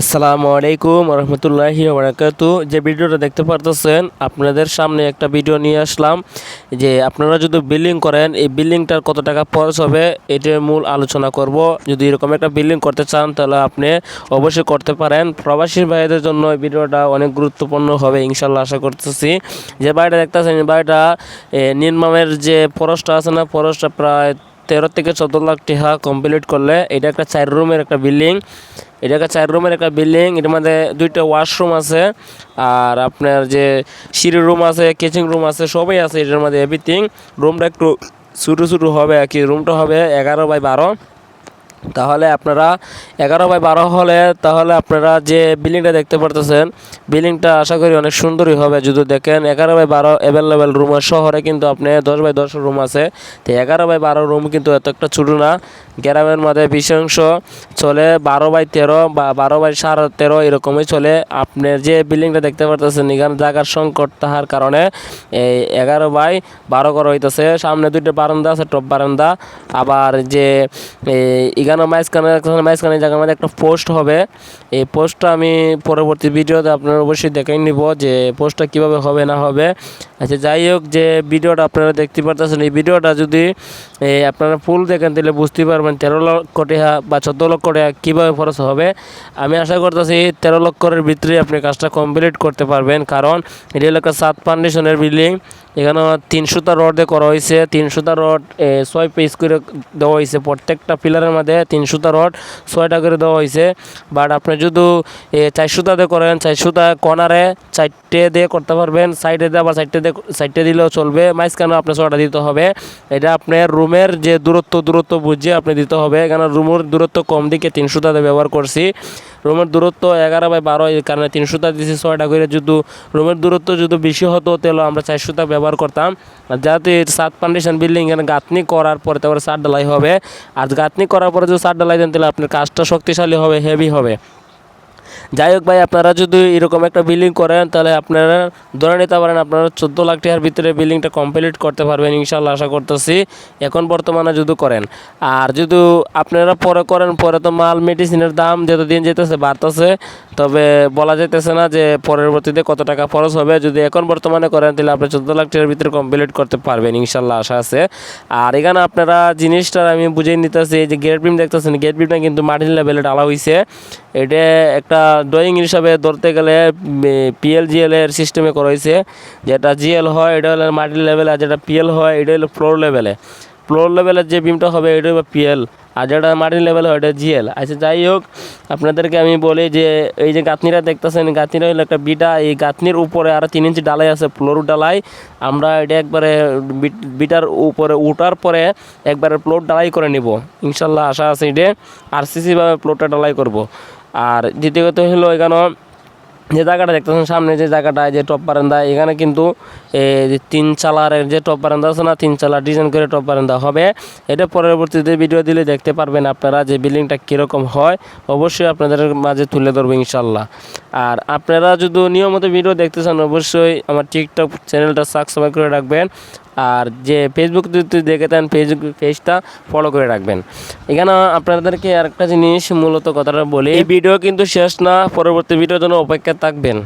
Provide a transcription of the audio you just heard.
আসসালামু আলাইকুম রহমতুল্লাহি বারাকাতু। যে ভিডিওটা দেখতে পারতেছেন আপনাদের সামনে একটা ভিডিও নিয়ে আসলাম যে আপনারা যদি বিল্ডিং করেন এই বিল্ডিংটার কত টাকা খরচ হবে এটার মূল আলোচনা করব। যদি এরকম একটা বিল্ডিং করতে চান তাহলে আপনি অবশ্যই করতে পারেন। প্রবাসী ভাইদের জন্য এই ভিডিওটা অনেক গুরুত্বপূর্ণ হবে ইনশাল্লাহ আশা করতেছি। যে বাড়িটা দেখতেছেন এই বাড়িটা নির্মাণের যে খরচটা আছে না, খরচটা প্রায় 13 থেকে 14 লাখ টাকা কমপ্লিট করলে এটা একটা 4 রুমের একটা বিল্ডিং। এটা একটা 4 রুমের একটা বিল্ডিং, এটার মধ্যে 2টা ওয়াশরুম আছে আর আপনার যে সিঁড়ি রুম আছে, কিচেন রুম আছে, সবই আছে এটার মধ্যে এভরিথিং। রুমটা একটু ছোটো ছোটো হবে আর কি, রুমটা হবে 11x12। তাহলে আপনারা 11x12 হলে তাহলে আপনারা যে বিল্ডিংটা দেখতে পারতেছেন বিল্ডিংটা আশা করি অনেক সুন্দরই হবে। যদি দেখেন 11x12 অ্যাভেলেবেল রুম শহরে কিন্তু আপনি 10x10 রুম আছে, তো 11x12 রুম কিন্তু এত একটা ছোটো না। গ্রামের মধ্যে বিশাংশ চলে 12x13 বা 12x13 এরকমই চলে। আপনার যে বিল্ডিংটা দেখতে পারতেছেন এখানে জায়গার সংকট থাকার কারণে এই 11x12 করা হইতেছে। সামনে 2টা বারান্দা আছে, টপ বারান্দা। আবার যে এখানে মাঝখানে জায়গার মধ্যে একটা পোস্ট হবে। এই পোস্টটা আমি পরবর্তী ভিডিওতে আপনারা অবশ্যই দেখাই নিব যে পোস্টটা কীভাবে হবে না হবে। আচ্ছা, যাই হোক, যে ভিডিওটা আপনারা দেখতে পারতেছেন এই ভিডিওটা যদি আপনারা ফুল দেখেন তাহলে বুঝতে পারবেন 13 লক্ষ টাকা বা 14 লক্ষ টাকা কীভাবে খরচ হবে। আমি আশা করতেছি 13 লক্ষের ভিতরে আপনি কাজটা কমপ্লিট করতে পারবেন, কারণ এটি হলো একটা 7 ফাউন্ডেশনের বিল্ডিং। এখানে 300টা রড দিয়ে করা হয়েছে। 300টা রড 6 পিস করে দেওয়া হয়েছে, প্রত্যেকটা পিলারের মধ্যে 300টা রড 6টা করে দেওয়া হয়েছে। বাট আপনি যদি 400টা দিয়ে করেন, 400টা কর্নারে 4টে দিয়ে করতে পারবেন, সাইডে দিয়ে আবার 4টে দিলেও চলবে, মাঝখানে আপনার 6টা দিতে হবে। এটা আপনার রুমের যে দূরত্ব বুঝে আপনি দিতে হবে। এখানে রুমের দূরত্ব কম দিকে 300টা ব্যবহার করছি। রুমের দূরত্ব 11x12 এই কারণে 300টা দিয়েছি 6টা করে। যদি রুমের দূরত্ব যদি বেশি হতো তাহলে আমরা 400টা ব্যবহার করতাম। যাতে 7 ফাউন্ডেশন বিল্ডিং এখানে গাঁথনি করার পরে তারপরে 7 ঢালাই হবে। আর গাঁথনি করার পরে যদি 7 ঢালাই দেন তাহলে আপনার কাজটা শক্তিশালী হবে, হেভি হবে। যাই হোক ভাই, আপনারা যদি এরকম একটা বিল্ডিং করেন তাহলে আপনারা ধরে নিতে পারেন আপনারা 14 লাখ টাকার ভিতরে বিল্ডিংটা কমপ্লিট করতে পারবেন ইনশাল্লাহ আশা করতেছি, এখন বর্তমানে যদি করেন। আর যদি আপনারা পরে করেন, পরে তো মাল মেডিসিনের দাম যত দিন যেতেছে বাড়তেছে, তবে বলা যাইতেছে না যে পরবর্তীতে কত টাকা খরচ হবে। যদি এখন বর্তমানে করেন তাহলে আপনি 14 লাখ টাকার ভিতরে কমপ্লিট করতে পারবেন ইনশাল্লাহ আশা আছে। আর এখানে আপনারা জিনিসটা আমি বুঝিয়ে নিতেছি, যে গেট বিম দেখতেছেন, গেট বিমটা কিন্তু মাটির লেভেলে ঢালা হয়েছে। এটা একটা ড্রয়িং হিসাবে ধরতে গেলে PL GL এর সিস্টেমে করা হয়েছে। যেটা GL হয় এটা হলো মাটির লেভেলে, আর যেটা PL হয় এটা হলো ফ্লোর লেভেলে। ফ্লোর লেভেলের যে বিমটা হবে এটা হবে PL, আর যেটা মাটির লেভেলে হয় এটা GL। আচ্ছা, যাই হোক, আপনাদেরকে আমি বলি যে এই যে গাঁথনিটা দেখতেছেন, গাঁথনিটা হলো একটা বিটা। এই গাঁথনির উপরে আরও 3 ইঞ্চি ডালাই আছে, ফ্লোর ডালাই। আমরা এটা একবারে বিটার উপরে উঠার পরে একবারে ফ্লোর ডালাই করে নিব ইনশাল্লাহ আশা আছে। এটা RCC ভাবে ফ্লোরটা ডালাই করব। আর দ্বিতীয় কথা হলো এখানে যে জায়গাটা দেখতেছেন সামনে, যে জায়গাটা যে টপ বারান্দা, এখানে কিন্তু 3 চালারের যে টপ বারান্দা আছে না, 3 চালার ডিজাইন করে টপ বারান্দা হবে। এটা পরবর্তীতে ভিডিও দিলে দেখতে পারবেন আপনারা যে বিল্ডিংটা কীরকম হয়, অবশ্যই আপনাদের মাঝে তুলে ধরবো ইনশাল্লাহ। আর আপনারা যদি নিয়মিত ভিডিও দেখতে চান অবশ্যই আমার টিকটক চ্যানেলটা সাবস্ক্রাইব করে রাখবেন। আর যে ফেসবুক যদি দেখে থাকেন পেজটা ফলো করে রাখবেন। এখানে আপনাদেরকে আরেকটা জিনিস মূলত কথাটা বলি, এই ভিডিও কিন্তু শেষ না, পরবর্তী ভিডিওর জন্য অপেক্ষা থাকবেন।